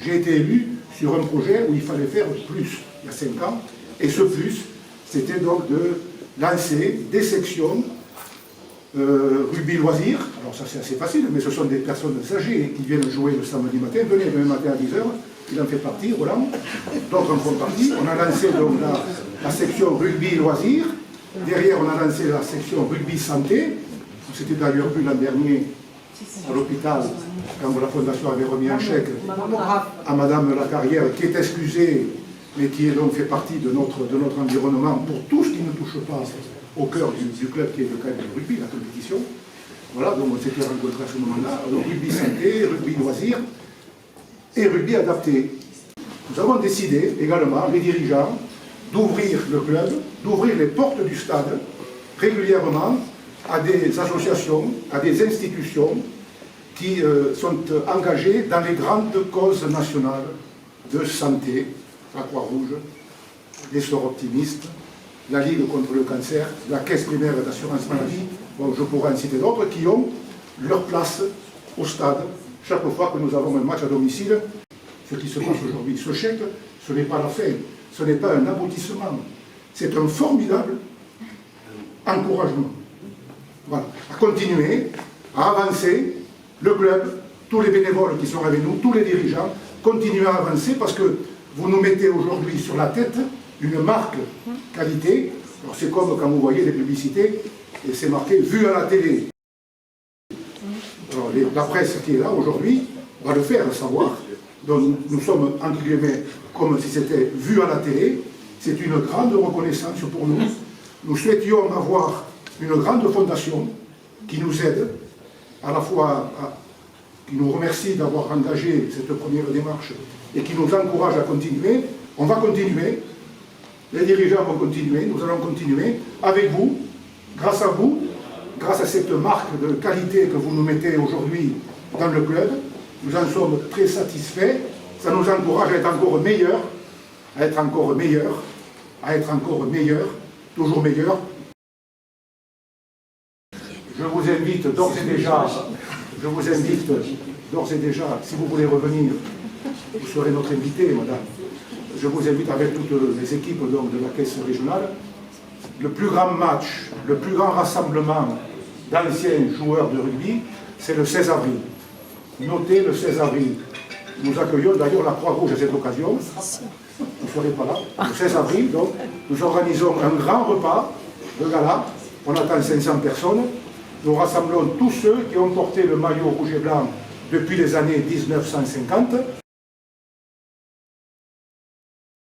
j'ai été élu sur un projet où il fallait faire plus, il y a 5 ans, et ce plus, c'était donc de lancer des sections rugby loisirs. Alors ça c'est assez facile, mais ce sont des personnes âgées qui viennent jouer le samedi matin. Venez demain matin à 10h, il en fait partie, Roland. D'autres en font partie. On a lancé donc la section rugby loisirs. Derrière, on a lancé la section rugby santé. C'était d'ailleurs vu l'an dernier à l'hôpital, quand la Fondation avait remis un chèque à Madame Lacarrière, qui est excusée, mais qui est donc fait partie de notre environnement pour tout ce qui ne touche pas au cœur du club qui est le club de rugby, la compétition. Voilà, donc on s'était rencontrés à ce moment-là. Donc rugby santé, rugby loisirs et rugby adapté. Nous avons décidé également, les dirigeants, d'ouvrir le club, d'ouvrir les portes du stade régulièrement à des associations, à des institutions qui sont engagées dans les grandes causes nationales de santé, la Croix-Rouge, les Sœurs Optimistes, la Ligue contre le cancer, la Caisse primaire d'assurance maladie, bon, je pourrais en citer d'autres, qui ont leur place au stade chaque fois que nous avons un match à domicile. Ce qui se passe aujourd'hui, ce chèque, ce n'est pas la fin, ce n'est pas un aboutissement, c'est un formidable encouragement. Voilà, à continuer, à avancer, le club, tous les bénévoles qui sont avec nous, tous les dirigeants, continuent à avancer parce que vous nous mettez aujourd'hui sur la tête une marque qualité. Alors c'est comme quand vous voyez les publicités, et c'est marqué « vu à la télé ». Alors la presse qui est là aujourd'hui va le faire savoir. Donc nous sommes, entre guillemets, comme si c'était vu à la télé. C'est une grande reconnaissance pour nous. Nous souhaitions avoir une grande fondation qui nous aide, à la fois qui nous remercie d'avoir engagé cette première démarche et qui nous encourage à continuer. On va continuer, les dirigeants vont continuer, nous allons continuer avec vous, grâce à cette marque de qualité que vous nous mettez aujourd'hui dans le club. Nous en sommes très satisfaits, ça nous encourage à être encore meilleurs, à être encore meilleurs, à être encore meilleurs, toujours meilleurs. Je vous invite d'ores et déjà, si vous voulez revenir, vous serez notre invité, madame. Je vous invite avec toutes les équipes donc, de la caisse régionale. Le plus grand match, le plus grand rassemblement d'anciens joueurs de rugby, c'est le 16 avril. Notez le 16 avril. Nous accueillons d'ailleurs la Croix-Rouge à cette occasion. Vous ne serez pas là. Le 16 avril, donc, nous organisons un grand repas de gala. On attend 500 personnes. Nous rassemblons tous ceux qui ont porté le maillot rouge et blanc depuis les années 1950.